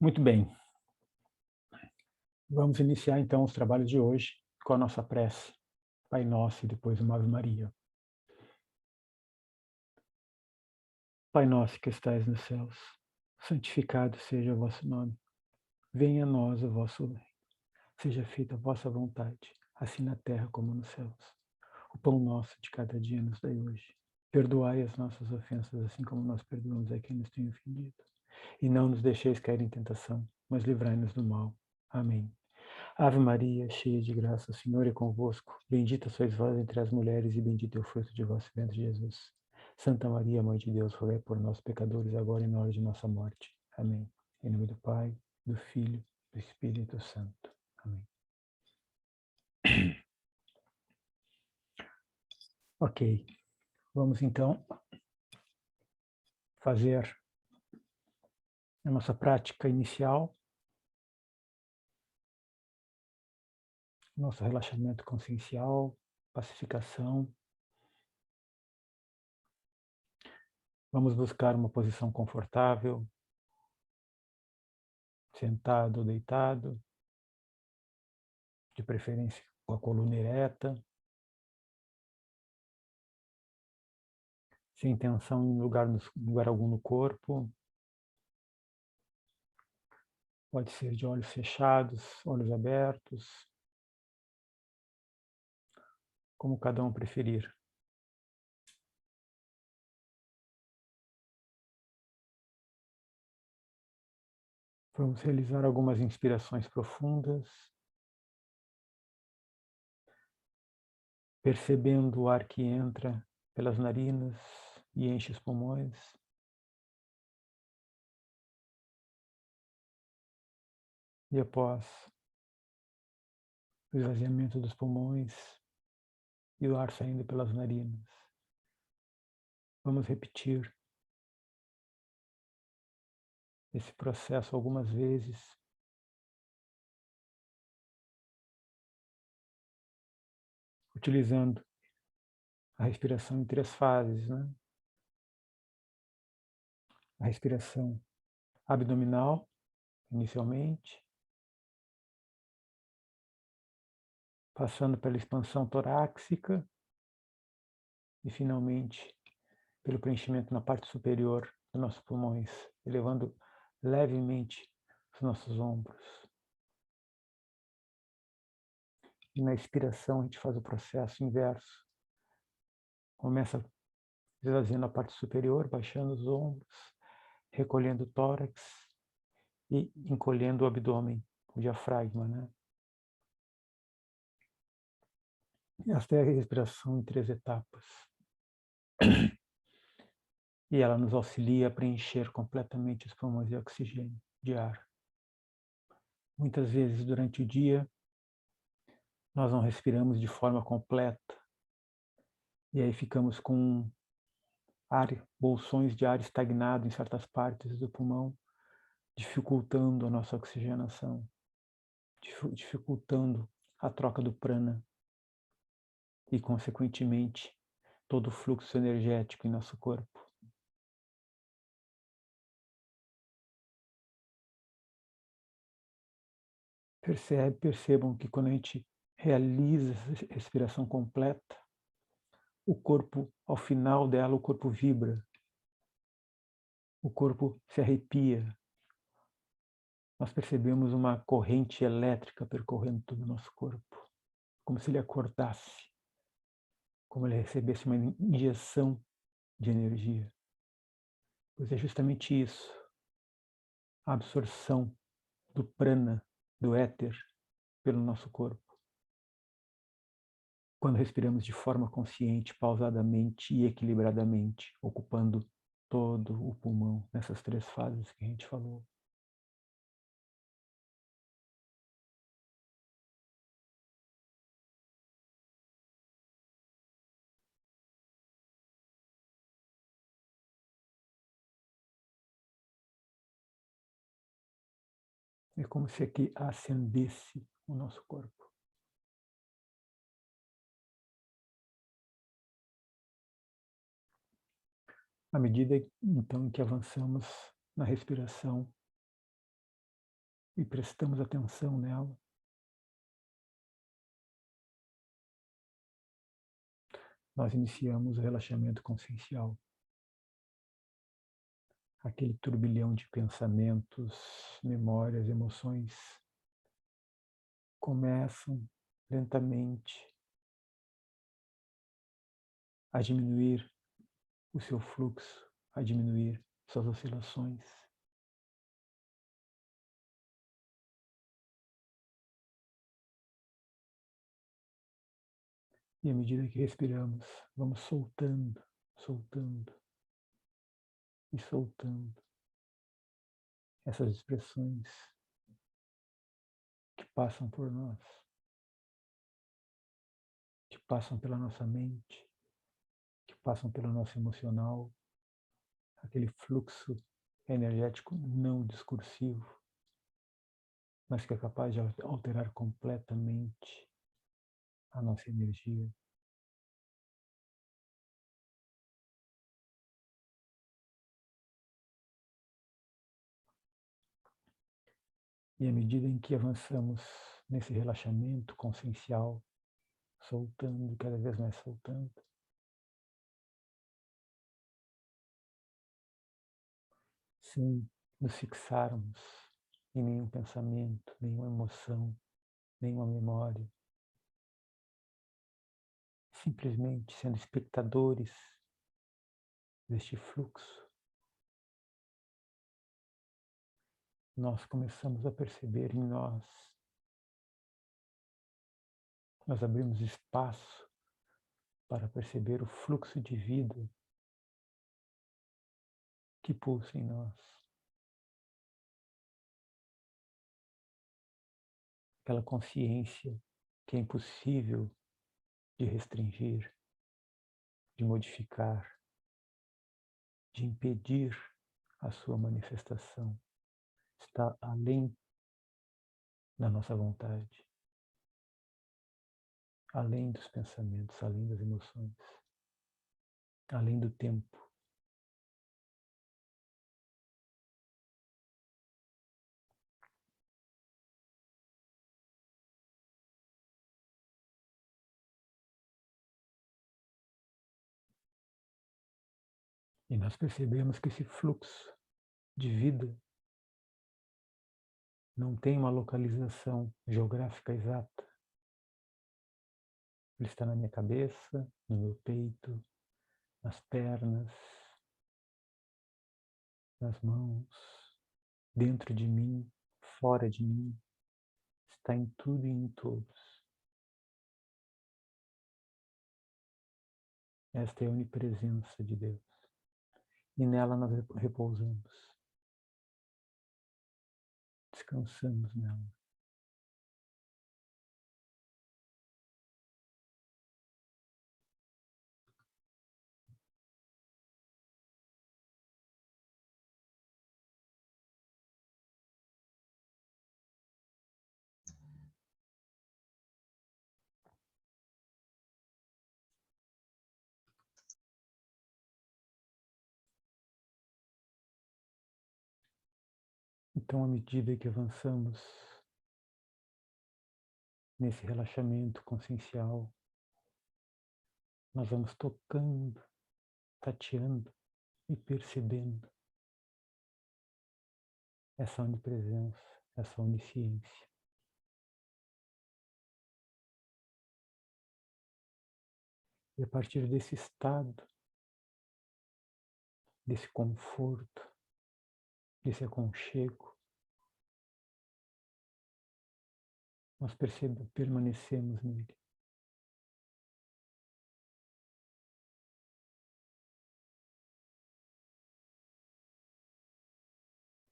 Muito bem, vamos iniciar então os trabalhos de hoje com a nossa prece, Pai Nosso e depois uma Ave Maria. Pai nosso que estais nos céus, santificado seja o vosso nome. Venha a nós o vosso reino. Seja feita a vossa vontade, assim na terra como nos céus. O pão nosso de cada dia nos dai hoje. Perdoai as nossas ofensas, assim como nós perdoamos a quem nos tem ofendido. E não nos deixeis cair em tentação, mas livrai-nos do mal. Amém. Ave Maria, cheia de graça, o Senhor é convosco. Bendita sois vós entre as mulheres e bendito é o fruto de vosso ventre, Jesus. Santa Maria, Mãe de Deus, rogai por nós, pecadores, agora e na hora de nossa morte. Amém. Em nome do Pai, do Filho, do Espírito Santo. Amém. Ok, vamos então fazer a nossa prática inicial, nosso relaxamento consciencial, pacificação. Vamos buscar uma posição confortável, sentado ou deitado, de preferência com a coluna ereta, sem tensão em lugar algum no corpo. Pode ser de olhos fechados, olhos abertos, como cada um preferir. Vamos realizar algumas inspirações profundas, percebendo o ar que entra pelas narinas e enche os pulmões. E após o esvaziamento dos pulmões e o ar saindo pelas narinas, vamos repetir esse processo algumas vezes, utilizando a respiração em 3 fases, né? A respiração abdominal, inicialmente, passando pela expansão torácica e, finalmente, pelo preenchimento na parte superior dos nossos pulmões, elevando levemente os nossos ombros. E na expiração a gente faz o processo inverso. Começa esvaziando a parte superior, baixando os ombros, recolhendo o tórax e encolhendo o abdômen, o diafragma, né? Esta é a respiração em 3 etapas. E ela nos auxilia a preencher completamente os pulmões de oxigênio, de ar. Muitas vezes durante o dia, nós não respiramos de forma completa, e aí ficamos com bolsões de ar estagnado em certas partes do pulmão, dificultando a nossa oxigenação, dificultando a troca do prana e, consequentemente, todo o fluxo energético em nosso corpo. Percebam que quando a gente realiza essa respiração completa, o corpo, ao final dela, o corpo vibra, o corpo se arrepia. Nós percebemos uma corrente elétrica percorrendo todo o nosso corpo, como se ele acordasse, como ele recebesse uma injeção de energia. Pois é justamente isso, a absorção do prana, do éter, pelo nosso corpo. Quando respiramos de forma consciente, pausadamente e equilibradamente, ocupando todo o pulmão nessas 3 fases que a gente falou. É como se aqui acendesse o nosso corpo. À medida, então, que avançamos na respiração, e prestamos atenção nela, nós iniciamos o relaxamento consciencial. Aquele turbilhão de pensamentos, memórias, emoções começam lentamente a diminuir o seu fluxo, a diminuir suas oscilações. E à medida que respiramos, vamos soltando, soltando e soltando essas expressões que passam por nós, que passam pela nossa mente, que passam pelo nosso emocional, aquele fluxo energético não discursivo, mas que é capaz de alterar completamente a nossa energia. E à medida em que avançamos nesse relaxamento consciencial, soltando, cada vez mais soltando, sem nos fixarmos em nenhum pensamento, nenhuma emoção, nenhuma memória, simplesmente sendo espectadores deste fluxo, nós começamos a perceber em nós abrimos espaço para perceber o fluxo de vida que pulsa em nós. Aquela consciência que é impossível de restringir, de modificar, de impedir a sua manifestação. Está além da nossa vontade, além dos pensamentos, além das emoções, além do tempo. E nós percebemos que esse fluxo de vida não tem uma localização geográfica exata. Ele está na minha cabeça, no meu peito, nas pernas, nas mãos, dentro de mim, fora de mim, está em tudo e em todos. Esta é a onipresença de Deus. E nela nós repousamos. Descansamos nela. Então, à medida que avançamos nesse relaxamento consciencial, nós vamos tocando, tateando e percebendo essa onipresença, essa onisciência. E a partir desse estado, desse conforto, desse aconchego, nós permanecemos nele.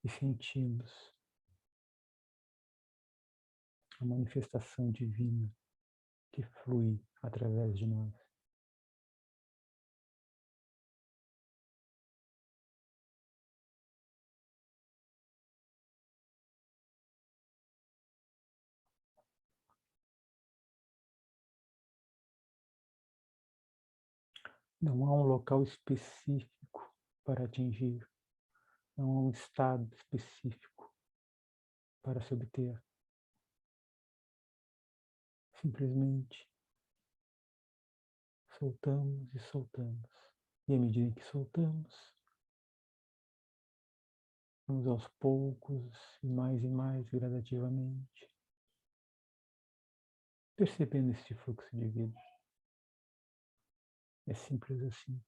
E sentimos a manifestação divina que flui através de nós. Não há um local específico para atingir, não há um estado específico para se obter. Simplesmente soltamos e soltamos. E à medida que soltamos, vamos aos poucos e mais gradativamente, percebendo este fluxo de vida. É simples assim.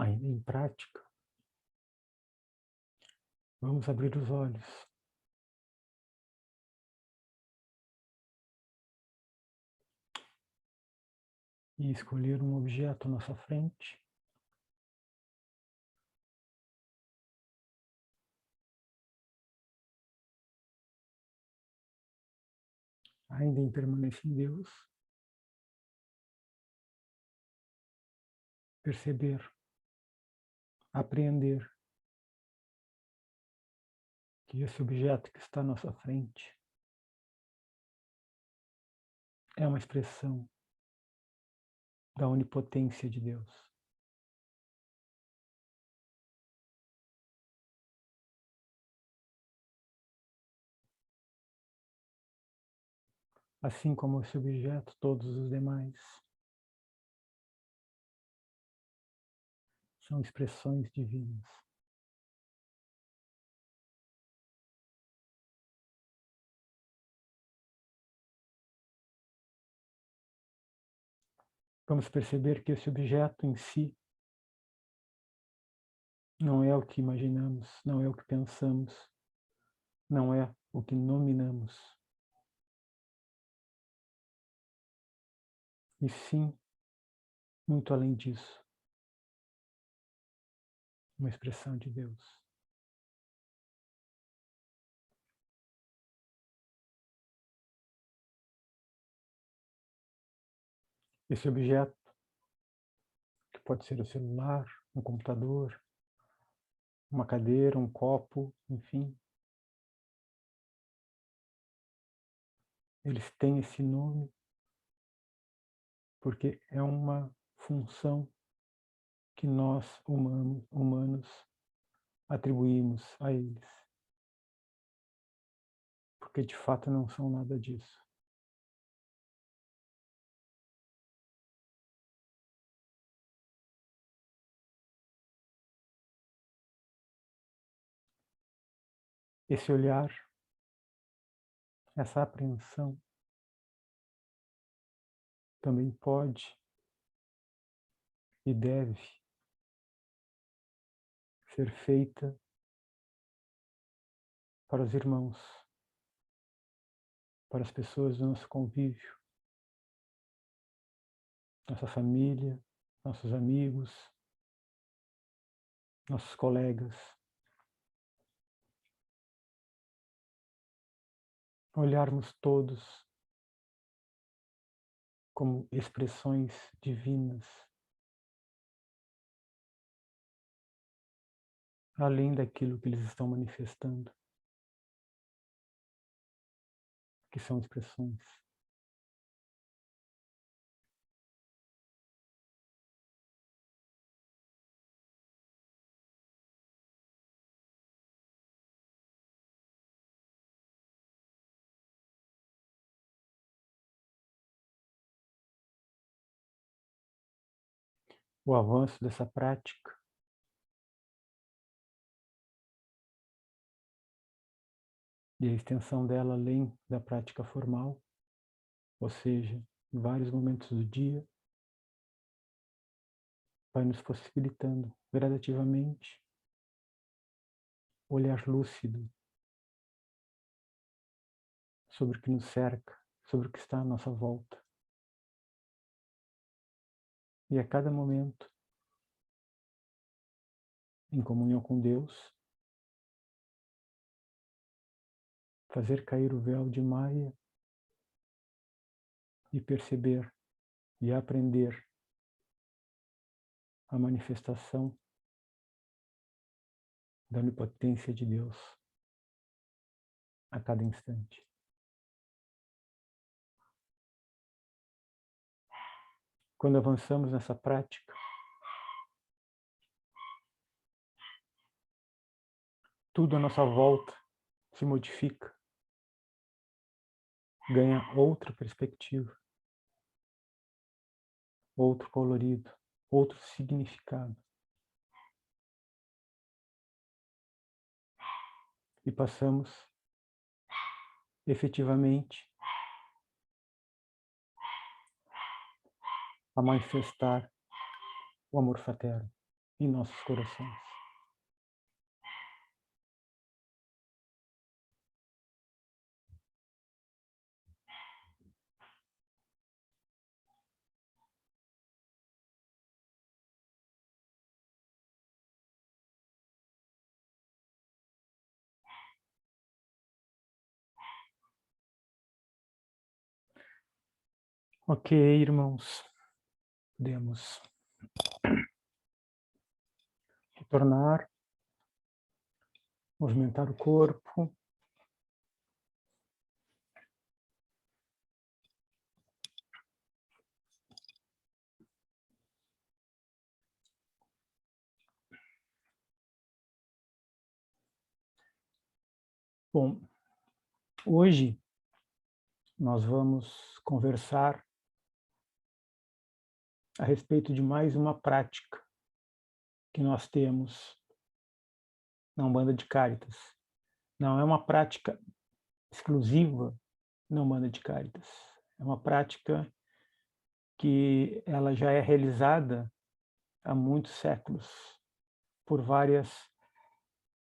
ainda em prática, vamos abrir os olhos e escolher um objeto à nossa frente, ainda em permanência em Deus, perceber, apreender que esse objeto que está à nossa frente é uma expressão da onipotência de Deus. Assim como esse objeto, todos os demais são expressões divinas. Vamos perceber que esse objeto em si não é o que imaginamos, não é o que pensamos, não é o que nominamos, e sim, muito além disso, uma expressão de Deus. Esse objeto, que pode ser o celular, um computador, uma cadeira, um copo, enfim, eles têm esse nome porque é uma função que nós, humanos, atribuímos a eles, porque de fato não são nada disso. Esse olhar, essa apreensão, também pode e deve ser feita para os irmãos, para as pessoas do nosso convívio, nossa família, nossos amigos, nossos colegas. Olharmos todos como expressões divinas, além daquilo que eles estão manifestando, que são expressões. O avanço dessa prática e a extensão dela além da prática formal, ou seja, em vários momentos do dia, vai nos possibilitando gradativamente olhar lúcido sobre o que nos cerca, sobre o que está à nossa volta. E a cada momento, em comunhão com Deus, fazer cair o véu de Maia e perceber e aprender a manifestação da onipotência de Deus a cada instante. Quando avançamos nessa prática, tudo à nossa volta se modifica, ganha outra perspectiva, outro colorido, outro significado. E passamos efetivamente a manifestar o amor fraterno em nossos corações. Ok, irmãos, podemos retornar, movimentar o corpo. Bom, hoje nós vamos conversar a respeito de mais uma prática que nós temos na Umbanda de Cáritas. Não é uma prática exclusiva na Umbanda de Cáritas. É uma prática que ela já é realizada há muitos séculos por várias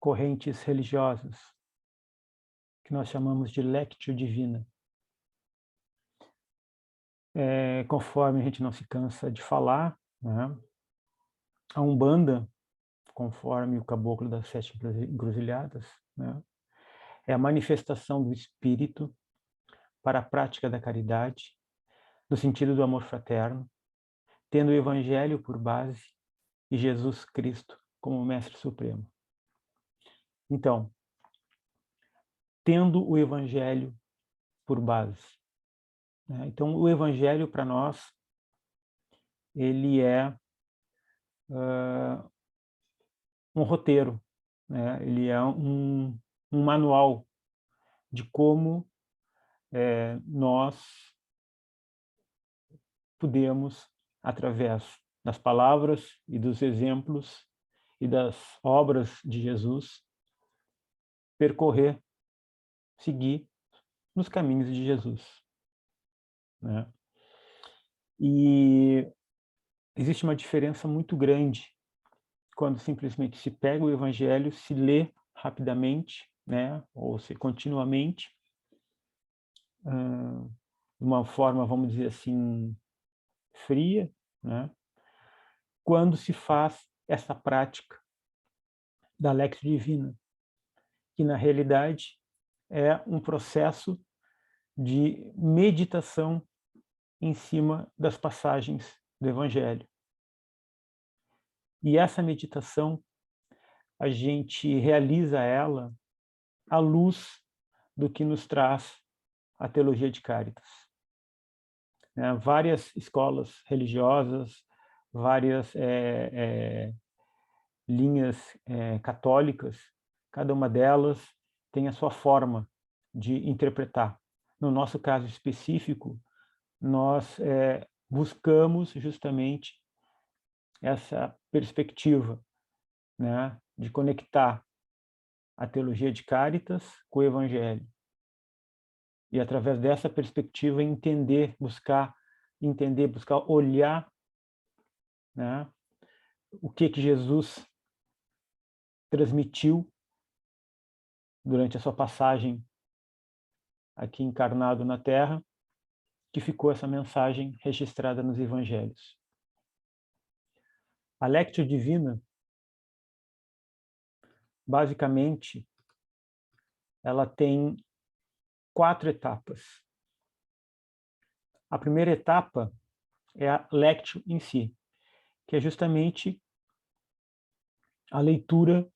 correntes religiosas, que nós chamamos de Lectio Divina. Conforme a gente não se cansa de falar, né, a Umbanda, conforme o Caboclo das Sete Encruzilhadas, né, é a manifestação do Espírito para a prática da caridade, no sentido do amor fraterno, tendo o Evangelho por base e Jesus Cristo como Mestre Supremo. Então, tendo o Evangelho por base, né, então o Evangelho para nós, ele é um roteiro, né, ele é um manual de como nós podemos, através das palavras e dos exemplos e das obras de Jesus, percorrer, seguir nos caminhos de Jesus, né? E existe uma diferença muito grande quando simplesmente se pega o Evangelho, se lê rapidamente, né, ou se continuamente, de uma forma, vamos dizer assim, fria, né, quando se faz essa prática da Lectio Divina, que na realidade é um processo de meditação em cima das passagens do Evangelho. E essa meditação, a gente realiza ela à luz do que nos traz a teologia de Cáritas. Várias escolas religiosas, várias linhas católicas, cada uma delas tem a sua forma de interpretar. No nosso caso específico, nós buscamos justamente essa perspectiva, né, de conectar a teologia de Cáritas com o Evangelho. E através dessa perspectiva buscar olhar, né, o que Jesus transmitiu durante a sua passagem aqui encarnado na Terra, que ficou essa mensagem registrada nos Evangelhos. A Lectio Divina, basicamente, ela tem 4 etapas. A primeira etapa é a Lectio em si, que é justamente a leitura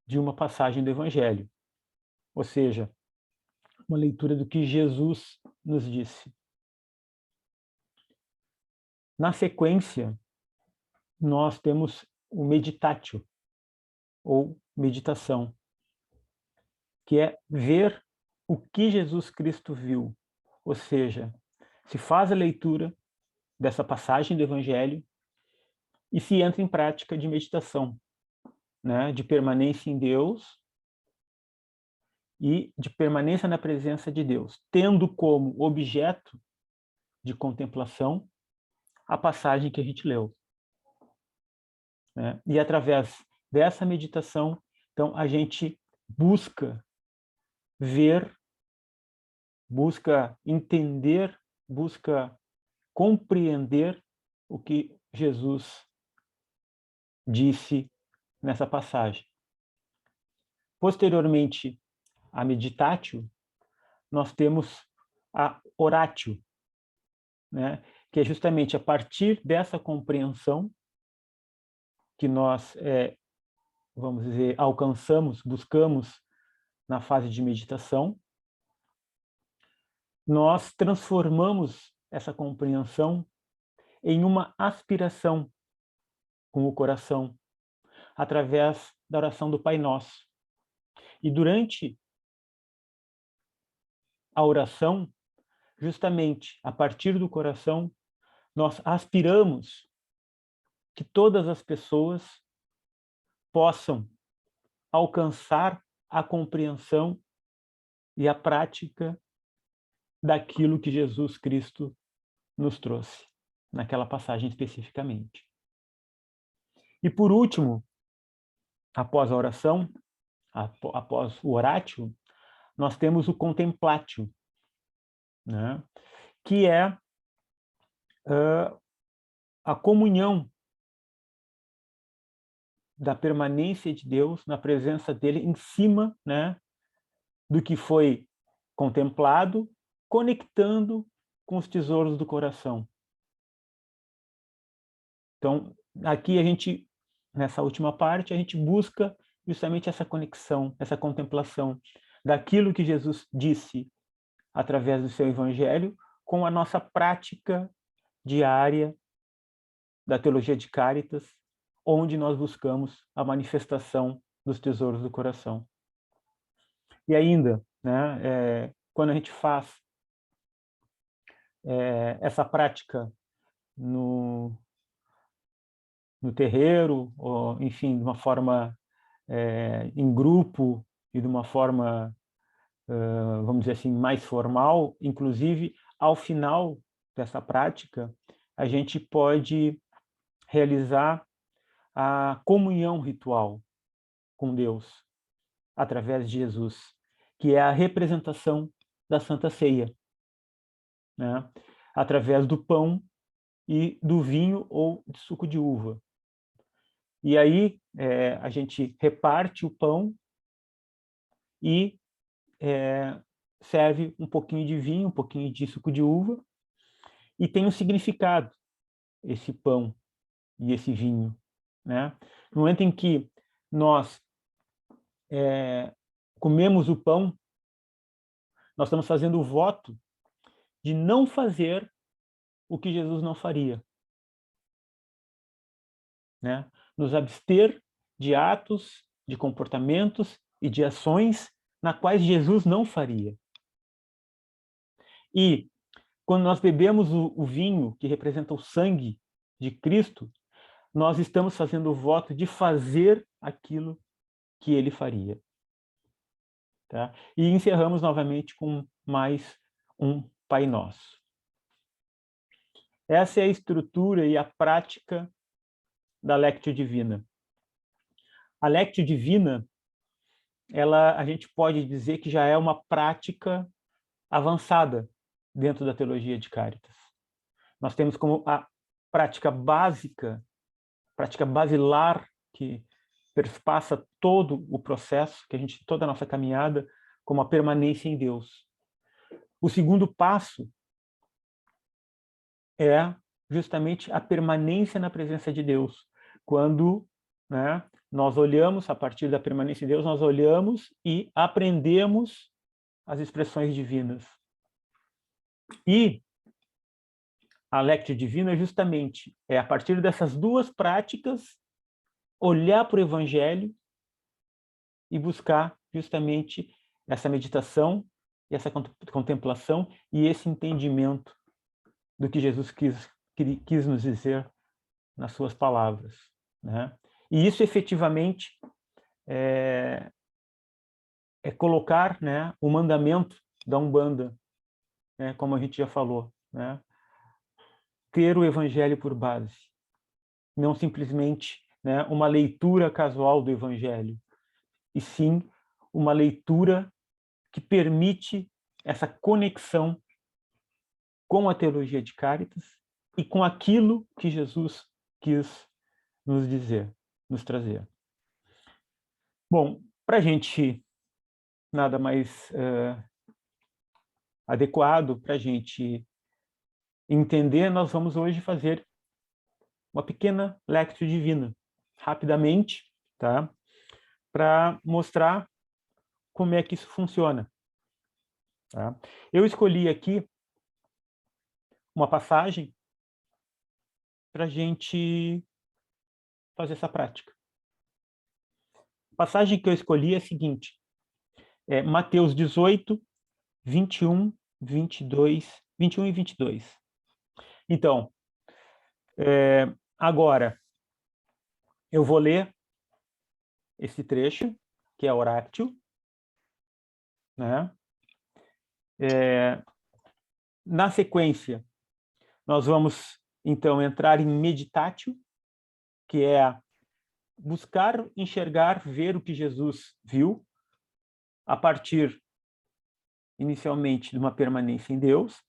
de uma passagem do Evangelho, ou seja, uma leitura do que Jesus nos disse. Na sequência, nós temos o meditatio, ou meditação, que é ver o que Jesus Cristo viu, ou seja, se faz a leitura dessa passagem do Evangelho e se entra em prática de meditação, né, de permanência em Deus e de permanência na presença de Deus, tendo como objeto de contemplação a passagem que a gente leu. né? E através dessa meditação, então, a gente busca ver, busca entender, busca compreender o que Jesus disse nessa passagem. Posteriormente à meditatio, nós temos a oratio, né? Que é justamente a partir dessa compreensão que nós, vamos dizer, alcançamos, buscamos na fase de meditação, nós transformamos essa compreensão em uma aspiração com o coração, através da oração do Pai Nosso. E durante a oração, justamente a partir do coração, nós aspiramos que todas as pessoas possam alcançar a compreensão e a prática daquilo que Jesus Cristo nos trouxe, naquela passagem especificamente. E por último, após a oração, após o oratio, nós temos o contemplatio, né? Que é a comunhão da permanência de Deus, na presença dele, em cima, né, do que foi contemplado, conectando com os tesouros do coração. Então, aqui a gente, nessa última parte, a gente busca justamente essa conexão, essa contemplação daquilo que Jesus disse através do seu evangelho com a nossa prática diária da teologia de Caritas, onde nós buscamos a manifestação dos tesouros do coração. E ainda, né, quando a gente faz essa prática no terreiro, ou, enfim, de uma forma em grupo e de uma forma, vamos dizer assim, mais formal, inclusive, ao final dessa prática, a gente pode realizar a comunhão ritual com Deus, através de Jesus, que é a representação da Santa Ceia, né? Através do pão e do vinho ou de suco de uva. E aí a gente reparte o pão e serve um pouquinho de vinho, um pouquinho de suco de uva, e tem um significado, esse pão e esse vinho, né? No momento em que nós comemos o pão, nós estamos fazendo o voto de não fazer o que Jesus não faria, né? Nos abster de atos, de comportamentos e de ações na quais Jesus não faria. E quando nós bebemos o vinho, que representa o sangue de Cristo, nós estamos fazendo o voto de fazer aquilo que ele faria. Tá? E encerramos novamente com mais um Pai Nosso. Essa é a estrutura e a prática da Lectio Divina. A Lectio Divina, a gente pode dizer que já é uma prática avançada dentro da teologia de Caritas. Nós temos como a prática básica, prática basilar, que perpassa todo o processo, toda a nossa caminhada, como a permanência em Deus. O segundo passo é justamente a permanência na presença de Deus. Quando, né, nós olhamos, a partir da permanência em Deus, nós olhamos e aprendemos as expressões divinas. E a Lectio Divina justamente a partir dessas duas práticas, olhar para o Evangelho e buscar justamente essa meditação, essa contemplação e esse entendimento do que Jesus quis nos dizer nas suas palavras, né? E isso efetivamente é colocar, né, o mandamento da Umbanda, né, como a gente já falou, né? Ter o Evangelho por base, não simplesmente né, uma leitura casual do Evangelho, e sim uma leitura que permite essa conexão com a teologia de Caritas e com aquilo que Jesus quis nos dizer, nos trazer. Bom, para a gente nada mais adequado para a gente entender, nós vamos hoje fazer uma pequena lectio divina, rapidamente, tá? Para mostrar como é que isso funciona. Tá? Eu escolhi aqui uma passagem para a gente fazer essa prática. A passagem que eu escolhi é a seguinte, é Mateus 18, 21, 22, 21 e 22. Então, agora, eu vou ler esse trecho, que é Oratio, né? Na sequência, nós vamos, então, entrar em Meditatio, que é buscar, enxergar, ver o que Jesus viu, a partir, inicialmente, de uma permanência em Deus.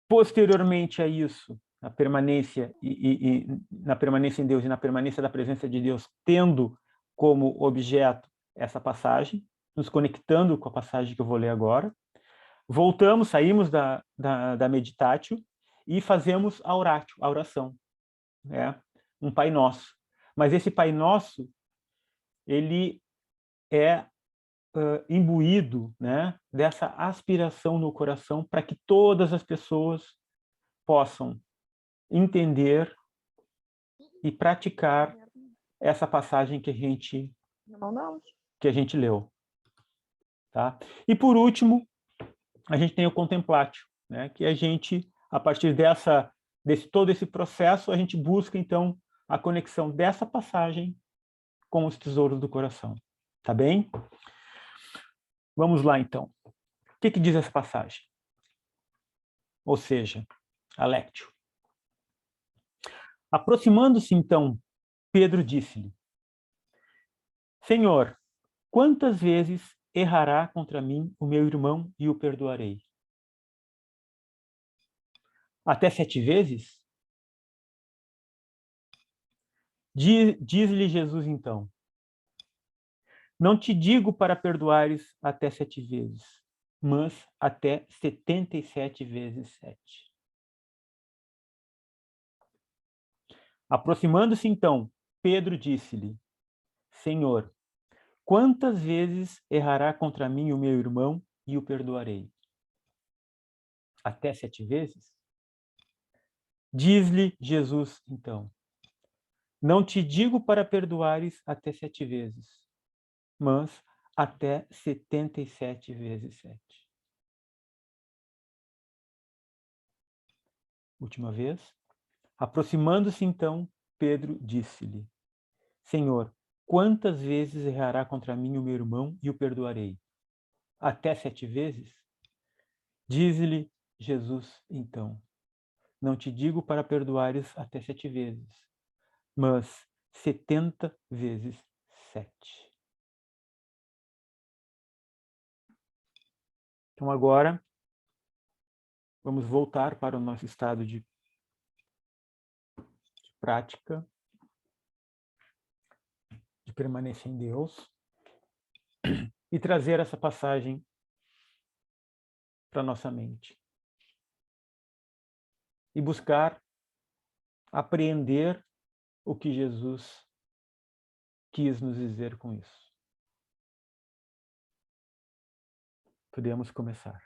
Posteriormente a isso, a permanência na permanência em Deus e na permanência da presença de Deus, tendo como objeto essa passagem, nos conectando com a passagem que eu vou ler agora. Voltamos, saímos da meditatio e fazemos a oratio, a oração, né? Um Pai Nosso. Mas esse Pai Nosso, ele é imbuído, né, dessa aspiração no coração para que todas as pessoas possam entender e praticar essa passagem que a gente leu, tá? E por último, a gente tem o contemplatio, né, que a gente, a partir desse todo esse processo, a gente busca então a conexão dessa passagem com os tesouros do coração, tá bem? Vamos lá então. O que diz essa passagem? Ou seja, a lectio. Aproximando-se então, Pedro disse-lhe: Senhor, quantas vezes errará contra mim o meu irmão e o perdoarei? Até 7 vezes? Diz-lhe Jesus então: Não te digo para perdoares até 7 vezes, mas até 77 vezes 7. Aproximando-se então, Pedro disse-lhe: Senhor, quantas vezes errará contra mim o meu irmão e o perdoarei? Até 7 vezes? Diz-lhe Jesus então: Não te digo para perdoares até 7 vezes, mas até 77 vezes 7. Última vez. Aproximando-se então, Pedro disse-lhe: Senhor, quantas vezes errará contra mim o meu irmão e o perdoarei? Até 7 vezes? Diz-lhe Jesus então: Não te digo para perdoares até 7 vezes, mas 70 vezes 7. Então agora, vamos voltar para o nosso estado de prática, de permanência em Deus, e trazer essa passagem para nossa mente. E buscar apreender o que Jesus quis nos dizer com isso. Podemos começar.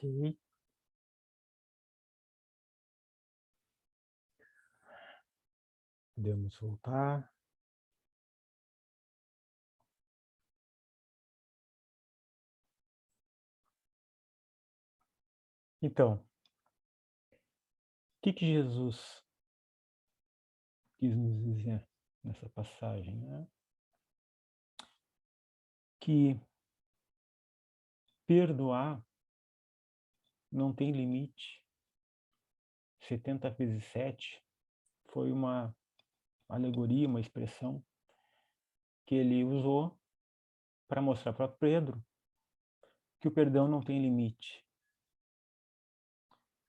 Ok. Podemos voltar. Então, o que Jesus quis nos dizer nessa passagem, né? Que perdoar não tem limite. 70 vezes 7 foi uma alegoria, uma expressão que ele usou para mostrar para Pedro que o perdão não tem limite.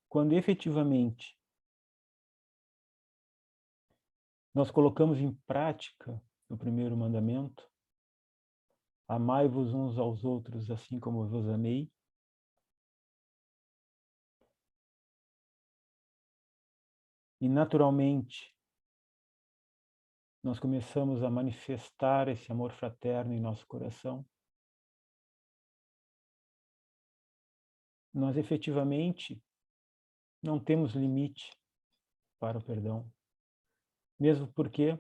Quando efetivamente nós colocamos em prática o primeiro mandamento, amai-vos uns aos outros assim como eu vos amei, e naturalmente nós começamos a manifestar esse amor fraterno em nosso coração, nós efetivamente não temos limite para o perdão, mesmo porque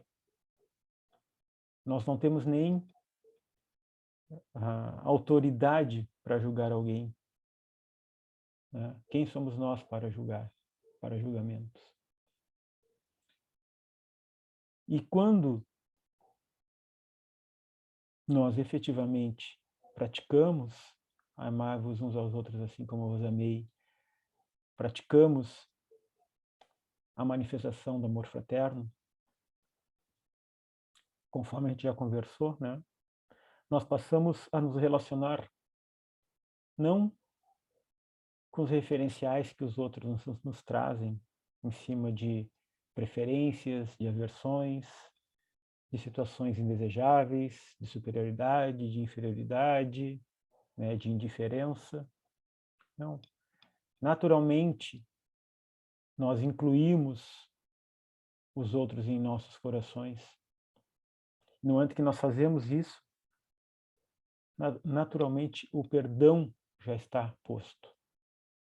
nós não temos nem a autoridade para julgar alguém, né? Quem somos nós para julgar, para julgamentos? E quando nós efetivamente praticamos amar-vos uns aos outros assim como eu vos amei, praticamos a manifestação do amor fraterno, conforme a gente já conversou, né? Nós passamos a nos relacionar não com os referenciais que os outros nos trazem, em cima de preferências, de aversões, de situações indesejáveis, de superioridade, de inferioridade, né, de indiferença. Não. Naturalmente, nós incluímos os outros em nossos corações. No momento que nós fazemos isso, naturalmente o perdão já está posto.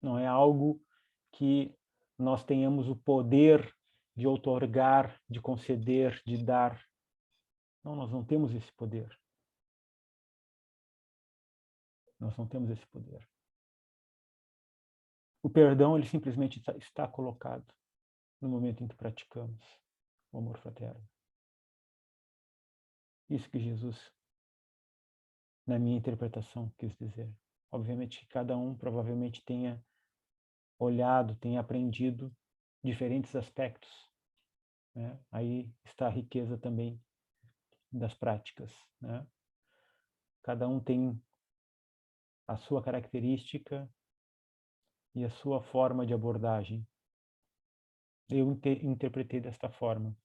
Não é algo que nós tenhamos o poder de outorgar, de conceder, de dar. Não, nós não temos esse poder. Nós não temos esse poder. O perdão, ele simplesmente está colocado no momento em que praticamos o amor fraterno. Isso que Jesus, na minha interpretação, quis dizer. Obviamente que cada um provavelmente tenha olhado, tenha aprendido diferentes aspectos, né? Aí está a riqueza também das práticas, né? Cada um tem a sua característica e a sua forma de abordagem. Eu interpretei desta forma.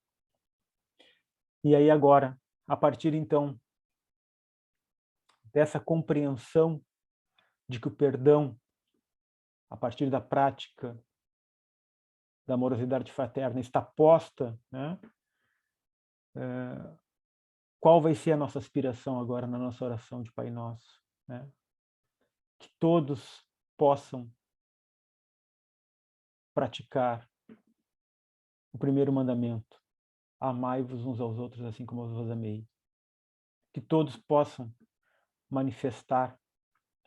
E aí agora, a partir então dessa compreensão de que o perdão, a partir da prática da amorosidade fraterna, está posta, né? Qual vai ser a nossa aspiração agora na nossa oração de Pai Nosso, né? Que todos possam praticar o primeiro mandamento: amai-vos uns aos outros assim como eu vos amei. Que todos possam manifestar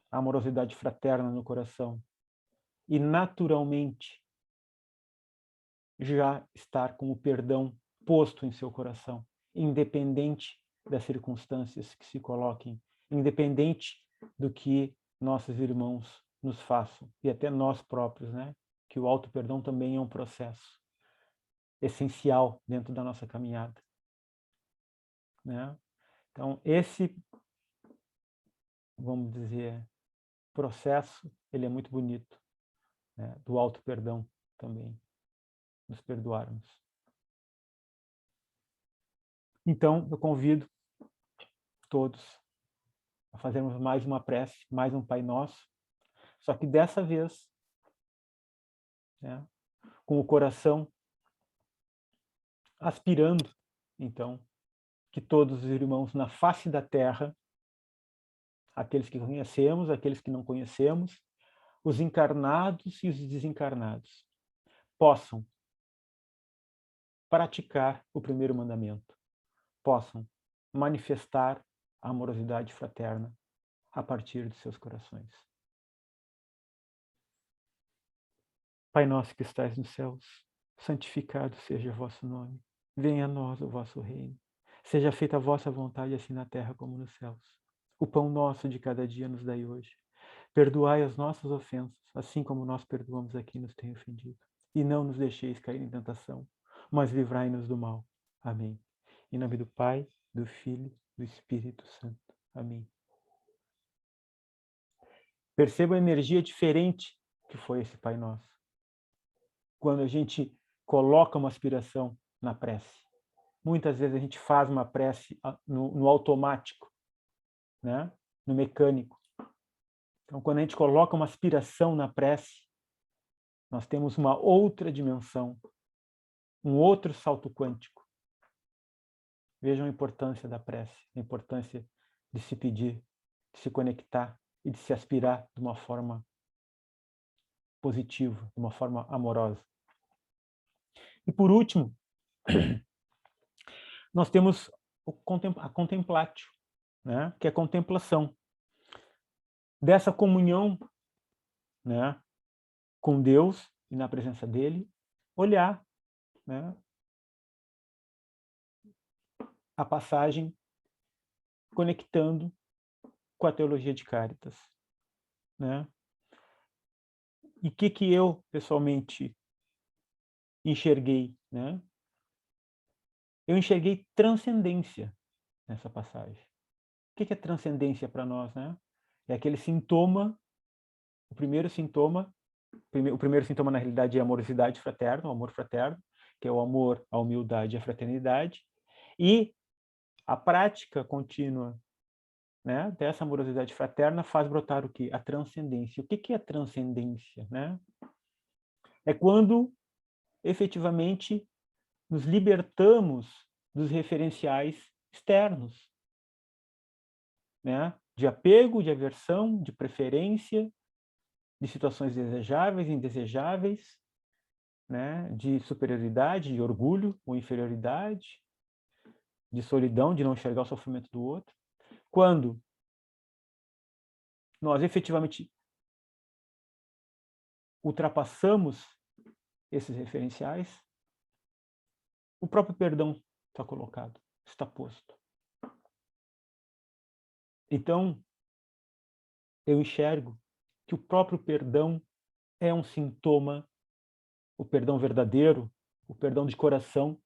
a amorosidade fraterna no coração e naturalmente já estar com o perdão posto em seu coração, independente das circunstâncias que se coloquem, independente do que nossos irmãos nos façam, e até nós próprios, né? Que o auto-perdão também é um processo essencial dentro da nossa caminhada, né? Então, esse, vamos dizer, processo, ele é muito bonito, né? Do auto-perdão também, nos perdoarmos. Então, eu convido todos a fazermos mais uma prece, mais um Pai Nosso, só que dessa vez, né, com o coração aspirando, então, que todos os irmãos na face da terra, aqueles que conhecemos, aqueles que não conhecemos, os encarnados e os desencarnados possam praticar o primeiro mandamento, possam manifestar a amorosidade fraterna a partir de seus corações. Pai nosso que estais nos céus, santificado seja o vosso nome. Venha a nós o vosso reino. Seja feita a vossa vontade, assim na terra como nos céus. O pão nosso de cada dia nos dai hoje. Perdoai as nossas ofensas, assim como nós perdoamos a quem nos tem ofendido. E não nos deixeis cair em tentação, mas livrai-nos do mal. Amém. Em nome do Pai, do Filho, do Espírito Santo. Amém. Perceba a energia diferente que foi esse Pai Nosso. Quando a gente coloca uma aspiração na prece. Muitas vezes a gente faz uma prece no automático, né? No mecânico. Então, quando a gente coloca uma aspiração na prece, nós temos uma outra dimensão, um outro salto quântico. Vejam a importância da prece, a importância de se pedir, de se conectar e de se aspirar de uma forma positiva, de uma forma amorosa. E por último, nós temos a contemplatio, né? Que é a contemplação dessa comunhão, né? Com Deus e na presença dele, olhar, né? A passagem conectando com a teologia de Cáritas, né? E o que eu, pessoalmente, enxerguei, né? Eu enxerguei transcendência nessa passagem. O que é transcendência para nós, né? É aquele sintoma, o primeiro sintoma, na realidade é a amorosidade fraterna, o amor fraterno, que é o amor, a humildade e a fraternidade, e a prática contínua, né, dessa amorosidade fraterna faz brotar o quê? A transcendência. O que é transcendência, né? É quando, efetivamente, nos libertamos dos referenciais externos, né? De apego, de aversão, de preferência, de situações desejáveis e indesejáveis, né? De superioridade, de orgulho ou inferioridade, de solidão, de não enxergar o sofrimento do outro. Quando nós efetivamente ultrapassamos esses referenciais, o próprio perdão está colocado, está posto. Então, eu enxergo que o próprio perdão é um sintoma, o perdão verdadeiro, o perdão de coração,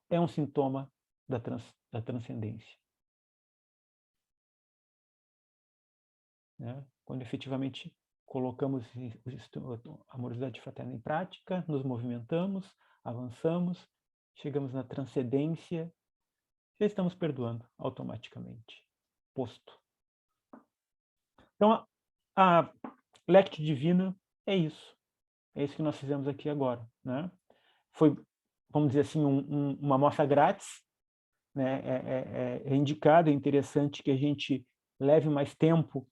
é um sintoma da transcendência. Né? Quando efetivamente colocamos a amorosidade fraterna em prática, nos movimentamos, avançamos, chegamos na transcendência, já estamos perdoando automaticamente. Posto. Então, a Lectio Divina é isso. É isso que nós fizemos aqui agora. Né? Foi, vamos dizer assim, uma amostra grátis. Né? É indicado, é interessante que a gente leve mais tempo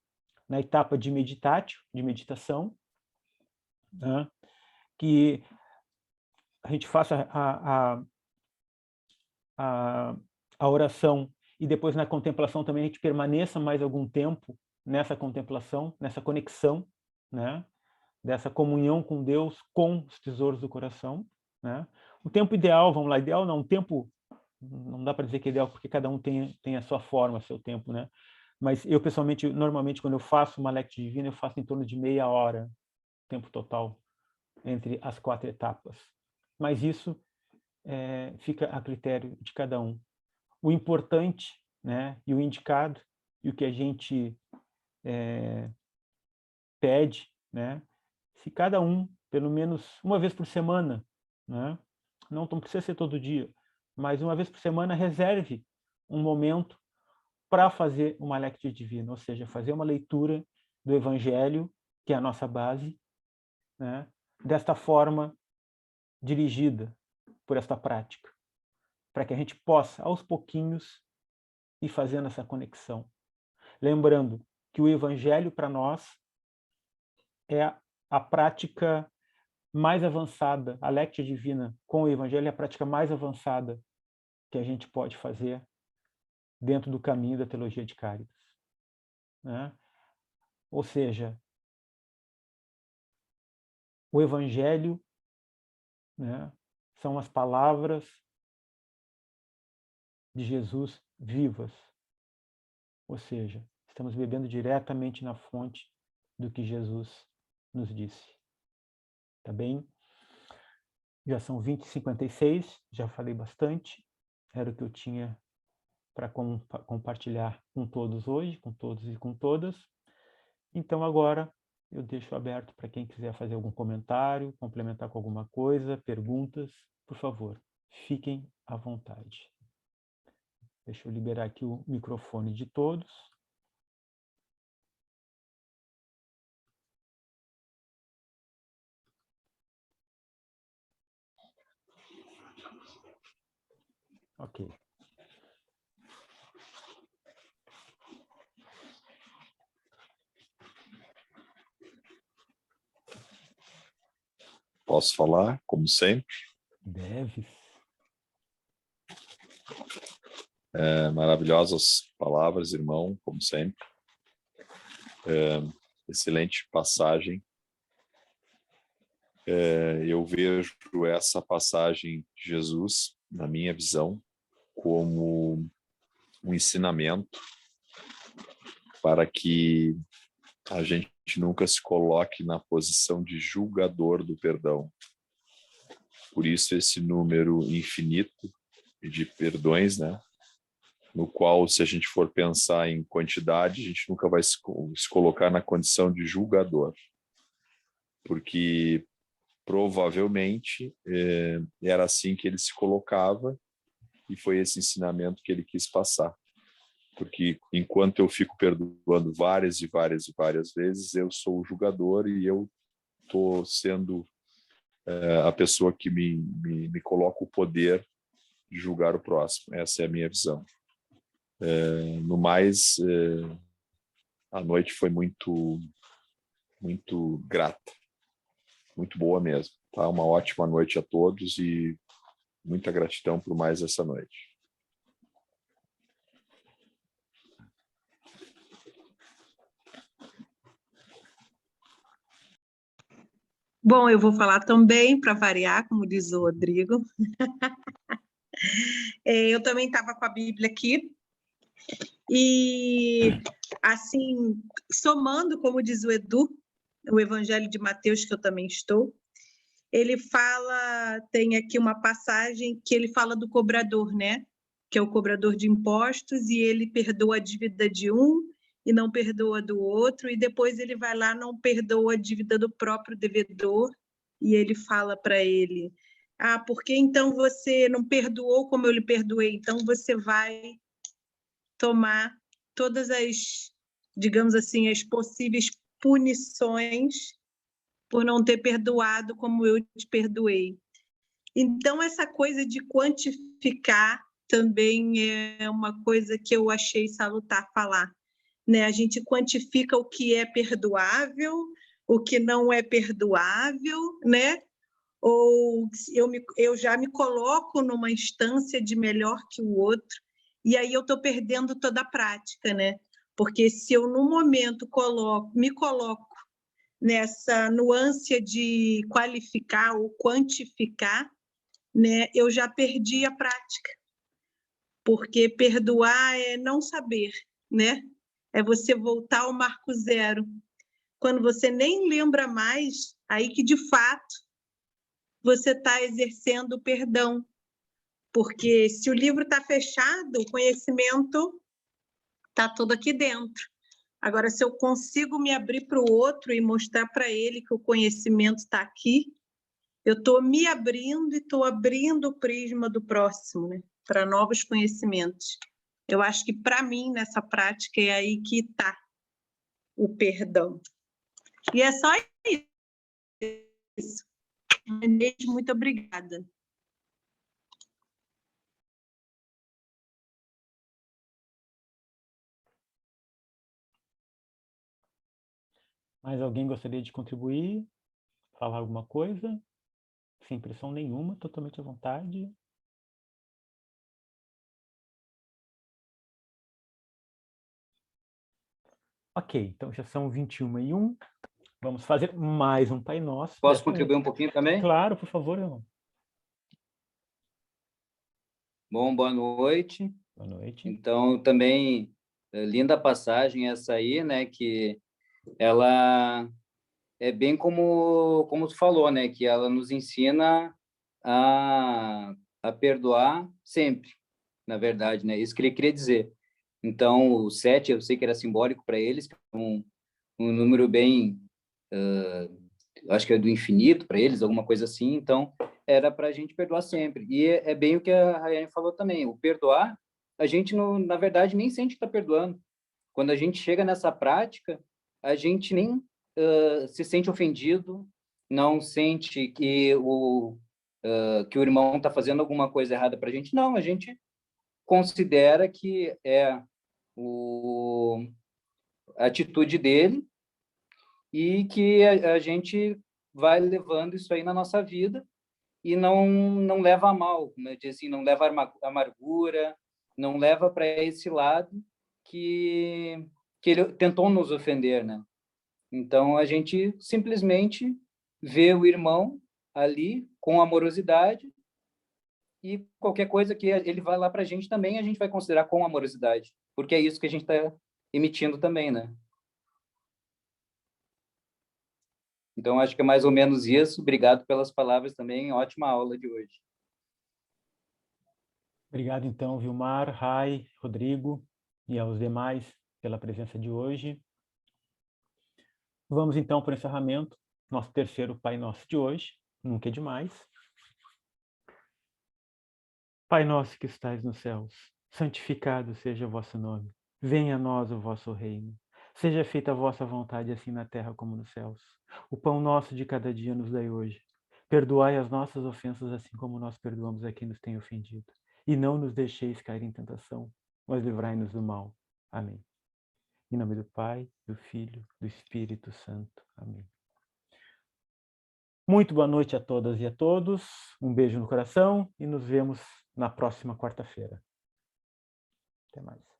na etapa de meditatio, de meditação, né? Que a gente faça a oração e depois na contemplação também a gente permaneça mais algum tempo nessa contemplação, nessa conexão, né? Dessa comunhão com Deus, com os tesouros do coração. Né? O tempo ideal, vamos lá, ideal não, o tempo, não dá para dizer que é ideal, porque cada um tem a sua forma, seu tempo, né? Mas eu, pessoalmente, normalmente, quando eu faço uma Lectio Divina, eu faço em torno de meia hora, tempo total, entre as 4 etapas. Mas isso fica a critério de cada um. O importante, né, e o indicado, e o que a gente pede, né, se cada um, pelo menos uma vez por semana, né, não precisa ser todo dia, mas uma vez por semana reserve um momento para fazer uma Lectio Divina, ou seja, fazer uma leitura do Evangelho, que é a nossa base, né, desta forma dirigida por esta prática, para que a gente possa, aos pouquinhos, ir fazendo essa conexão. Lembrando que o Evangelho, para nós, é a prática mais avançada, a Lectio Divina com o Evangelho é a prática mais avançada que a gente pode fazer dentro do caminho da teologia de Caritas, né? Ou seja, o Evangelho, né, são as palavras de Jesus vivas, ou seja, estamos bebendo diretamente na fonte do que Jesus nos disse, tá bem? Já são 20h56, já falei bastante, era o que eu tinha para compartilhar com todos hoje, com todos e com todas. Então agora eu deixo aberto para quem quiser fazer algum comentário, complementar com alguma coisa, perguntas, por favor, fiquem à vontade. Deixa eu liberar aqui o microfone de todos. Ok. Posso falar, como sempre? Deves. Maravilhosas palavras, irmão, como sempre. Excelente passagem. Eu vejo essa passagem de Jesus, na minha visão, como um ensinamento para que a gente nunca se coloque na posição de julgador do perdão. Por isso esse número infinito de perdões, né? No qual, se a gente for pensar em quantidade, a gente nunca vai se colocar na condição de julgador, porque provavelmente era assim que ele se colocava e foi esse ensinamento que ele quis passar. Porque enquanto eu fico perdoando várias e várias e várias vezes, eu sou o julgador e eu estou sendo a pessoa que me coloca o poder de julgar o próximo. Essa é a minha visão. No mais, a noite foi muito grata, muito boa mesmo. Tá? Uma ótima noite a todos e muita gratidão por mais essa noite. Bom, eu vou falar também, para variar, como diz o Rodrigo. Eu também estava com a Bíblia aqui. E, assim, somando, como diz o Edu, o Evangelho de Mateus, que eu também estou, ele fala, tem aqui uma passagem que ele fala do cobrador, né? Que é o cobrador de impostos, e ele perdoa a dívida de um e não perdoa do outro, e depois ele vai lá, não perdoa a dívida do próprio devedor, e ele fala para ele, por que então você não perdoou como eu lhe perdoei? Então você vai tomar todas as, digamos assim, as possíveis punições por não ter perdoado como eu te perdoei. Então, essa coisa de quantificar também é uma coisa que eu achei salutar falar, né? A gente quantifica o que é perdoável, o que não é perdoável, né? Ou eu já me coloco numa instância de melhor que o outro, e aí eu estou perdendo toda a prática, né? Porque se eu, no momento, me coloco nessa nuance de qualificar ou quantificar, né, eu já perdi a prática, porque perdoar é não saber, né? É você voltar ao marco zero. Quando você nem lembra mais, aí que de fato você está exercendo o perdão. Porque se o livro está fechado, o conhecimento está todo aqui dentro. Agora, se eu consigo me abrir para o outro e mostrar para ele que o conhecimento está aqui, eu estou me abrindo e estou abrindo o prisma do próximo, né? Para novos conhecimentos. Eu acho que, para mim, nessa prática, é aí que está o perdão. E é só isso. Muito obrigada. Mais alguém gostaria de contribuir? Falar alguma coisa? Sem pressão nenhuma, totalmente à vontade. Ok, então já são 21h01. Vamos fazer mais um Pai Nosso. Posso contribuir um pouquinho também? Claro, por favor, irmão. Bom, boa noite. Boa noite. Então, também, linda passagem essa aí, né? Que ela é bem como tu falou, né? Que ela nos ensina a perdoar sempre, na verdade, né? Isso que ele queria dizer. Então, o 7, eu sei que era simbólico para eles, um número bem, acho que é do infinito para eles, alguma coisa assim. Então, era para a gente perdoar sempre. E é bem o que a Rayane falou também. O perdoar, a gente, na verdade, nem sente que está perdoando. Quando a gente chega nessa prática, a gente nem se sente ofendido, não sente que que o irmão está fazendo alguma coisa errada para a gente. Não, a gente considera que é a atitude dele e que a gente vai levando isso aí na nossa vida e não leva a mal, como eu disse assim, não leva a amargura, não leva para esse lado que ele tentou nos ofender, né? Então, a gente simplesmente vê o irmão ali com amorosidade e qualquer coisa que ele vai lá para a gente também, a gente vai considerar com amorosidade, porque é isso que a gente está emitindo também, né? Então, acho que é mais ou menos isso. Obrigado pelas palavras também. Ótima aula de hoje. Obrigado, então, Vilmar, Rai, Rodrigo e aos demais pela presença de hoje. Vamos, então, para o encerramento. Nosso terceiro Pai Nosso de hoje. Nunca é demais. Pai nosso que estais nos céus, santificado seja o vosso nome. Venha a nós o vosso reino. Seja feita a vossa vontade, assim na terra como nos céus. O pão nosso de cada dia nos dai hoje. Perdoai as nossas ofensas, assim como nós perdoamos a quem nos tem ofendido. E não nos deixeis cair em tentação, mas livrai-nos do mal. Amém. Em nome do Pai, do Filho, do Espírito Santo. Amém. Muito boa noite a todas e a todos. Um beijo no coração e nos vemos na próxima quarta-feira. Até mais.